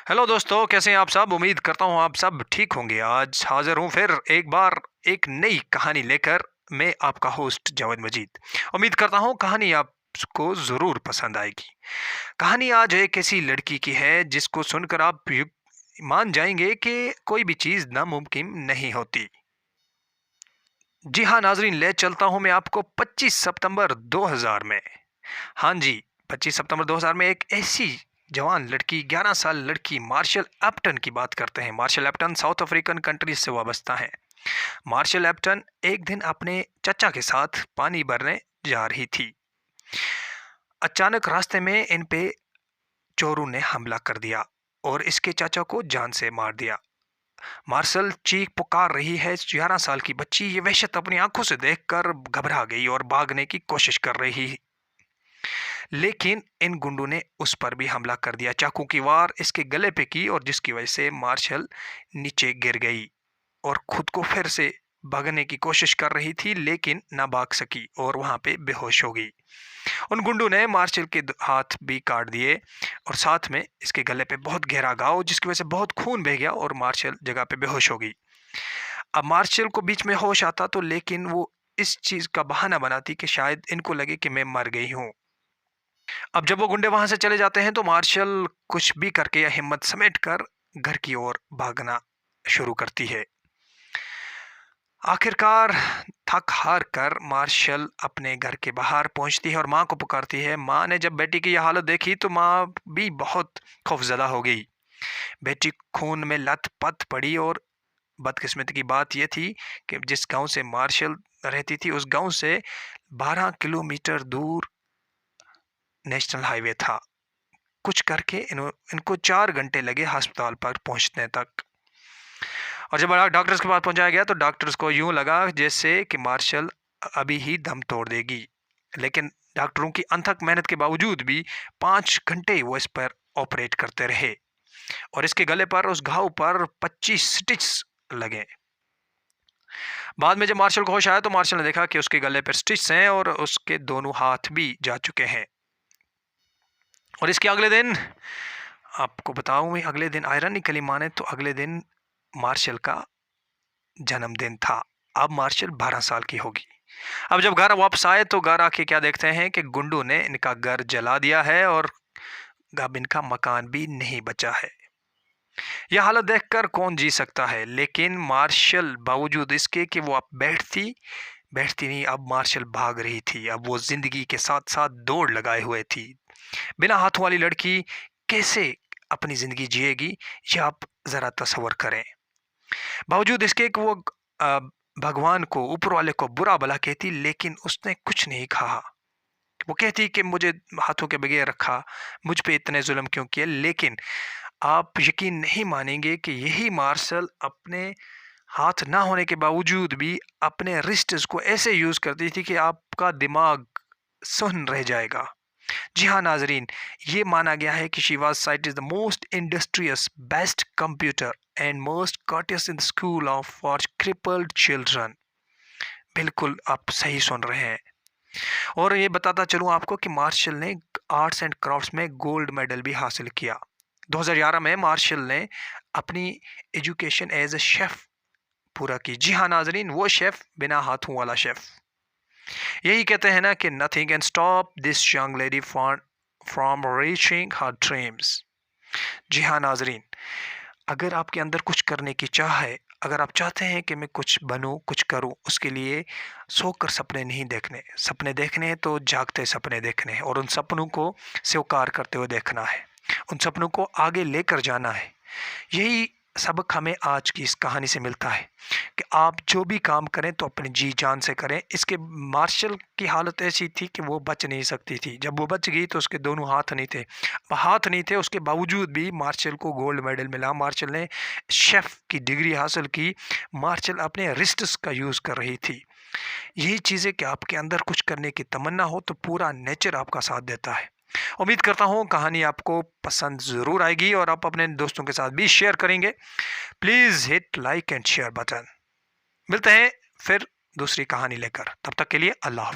Hello दोस्तों, कैसे हैं आप सब? उम्मीद करता हूँ आप सब ठीक होंगे। आज हाजिर हूँ फिर एक बार एक नई कहानी लेकर। मैं आपका होस्ट जावेद मजीद। उम्मीद करता हूँ कहानी आपको ज़रूर पसंद आएगी। कहानी आज एक ऐसी लड़की की है जिसको सुनकर आप मान जाएंगे कि कोई भी चीज़ नामुमकिन नहीं होती। जी हाँ नाजरीन, ले चलता हूँ मैं आपको 25 सितंबर 2000 में। हाँ जी, 25 सितंबर 2000 में एक ऐसी जवान लड़की, 11 साल लड़की मार्शल एप्टन की बात करते हैं। मार्शल एप्टन साउथ अफ्रीकन कंट्री से वाबस्ता है। मार्शल एप्टन एक दिन अपने चचा के साथ पानी भरने जा रही थी। अचानक रास्ते में इन पे चोरों ने हमला कर दिया और इसके चाचा को जान से मार दिया। मार्शल चीख पुकार रही है। 11 साल की बच्ची ये वहशत अपनी आंखों से देखकर घबरा गई और भागने की कोशिश कर रही, लेकिन इन गुंडों ने उस पर भी हमला कर दिया। चाकू की वार इसके गले पे की और जिसकी वजह से मार्शल नीचे गिर गई और खुद को फिर से भागने की कोशिश कर रही थी, लेकिन ना भाग सकी और वहां पे बेहोश हो गई। उन गुंडों ने मार्शल के हाथ भी काट दिए और साथ में इसके गले पे बहुत गहरा घाव, जिसकी वजह से बहुत खून बह गया और मार्शल जगह पे बेहोश हो गई। अब मार्शल को बीच में होश आता तो, लेकिन वो इस चीज का बहाना बनाती कि शायद इनको लगे कि मैं मर गई हूँ। अब जब वो गुंडे वहां से चले जाते हैं तो मार्शल कुछ भी करके या हिम्मत समेट कर घर की ओर भागना शुरू करती है। आखिरकार थक हार कर मार्शल अपने घर के बाहर पहुंचती है और माँ को पुकारती है। माँ ने जब बेटी की यह हालत देखी तो माँ भी बहुत खौफजदा हो गई। बेटी खून में लथपथ पड़ी और बदकिस्मती की बात यह थी कि जिस गांव से मार्शल रहती थी उस गांव से 12 किलोमीटर दूर नेशनल हाईवे था। कुछ करके इनको 4 घंटे लगे अस्पताल पर पहुंचने तक। और जब डॉक्टर्स के पास पहुंचाया गया तो डॉक्टर्स को यूं लगा जैसे कि मार्शल अभी ही दम तोड़ देगी, लेकिन डॉक्टरों की अथक मेहनत के बावजूद भी 5 घंटे वो इस पर ऑपरेट करते रहे और इसके गले पर, उस घाव पर 25 स्टिच लगे। बाद में जब मार्शल को होश आया तो मार्शल ने देखा कि उसके गले पर स्टिच हैं और उसके दोनों हाथ भी जा चुके हैं। और इसके अगले दिन आपको बताऊं, मैं अगले दिन आयरनिकली माने तो अगले दिन मार्शल का जन्मदिन था। अब मार्शल 12 साल की होगी। अब जब घर वापस आए तो घर आके क्या देखते हैं कि गुंडों ने इनका घर जला दिया है और अब इनका मकान भी नहीं बचा है। यह हालत देखकर कौन जी सकता है, लेकिन मार्शल बावजूद इसके कि वो अब बैठती नहीं, अब मार्शल भाग रही थी। अब वो जिंदगी के साथ साथ दौड़ लगाए हुए थी। बिना हाथों वाली लड़की कैसे अपनी जिंदगी जिएगी, ये आप जरा तसव्वुर करें। बावजूद इसके कि वो अ, भगवान को, ऊपर वाले को बुरा भला कहती, लेकिन उसने कुछ नहीं कहा। वो कहती कि मुझे हाथों के बगैर रखा, मुझ पे इतने जुल्म क्यों किए। लेकिन आप यकीन नहीं मानेंगे कि यही मार्शल अपने हाथ ना होने के बावजूद भी अपने रिस्ट्स को ऐसे यूज करती थी कि आपका दिमाग सुन्न रह जाएगा। जी हाँ नाजरीन, ये माना गया है कि she was cited the most industrious, best computer and most courteous in school of for crippled children. बिल्कुल आप सही सुन रहे हैं। और ये बताता चलूँ आपको कि मार्शल ने आर्ट्स एंड क्राफ्ट्स में गोल्ड मेडल भी हासिल किया। 2011 में मार्शल ने अपनी एजुकेशन एज ए शेफ पूरा की। जी हाँ नाजरीन, वो शेफ, बिना हाथों वाला शेफ। यही कहते हैं ना कि nothing can stop this young lady from reaching her dreams. जी हाँ नाजरीन, अगर आपके अंदर कुछ करने की चाह है, अगर आप चाहते हैं कि मैं कुछ बनूं, कुछ करूं, उसके लिए सोकर सपने नहीं देखने। सपने देखने हैं तो जागते सपने देखने हैं और उन सपनों को स्वीकार करते हुए देखना है, उन सपनों को आगे लेकर जाना है। यही सबक हमें आज की इस कहानी से मिलता है कि आप जो भी काम करें तो अपनी जी जान से करें। इसके मार्शल की हालत ऐसी थी कि वो बच नहीं सकती थी। जब वो बच गई तो उसके दोनों हाथ नहीं थे। हाथ नहीं थे, उसके बावजूद भी मार्शल को गोल्ड मेडल मिला। मार्शल ने शेफ की डिग्री हासिल की। मार्शल अपने रिस्ट्स का यूज़ कर रही थी। यही चीज़ें कि आपके अंदर कुछ करने की तमन्ना हो तो पूरा नेचर आपका साथ देता है। उम्मीद करता हूँ कहानी आपको पसंद ज़रूर आएगी और आप अपने दोस्तों के साथ भी शेयर करेंगे। Please hit like and share button. मिलते हैं फिर दूसरी कहानी लेकर, तब तक के लिए अल्लाह हाफ़िज़।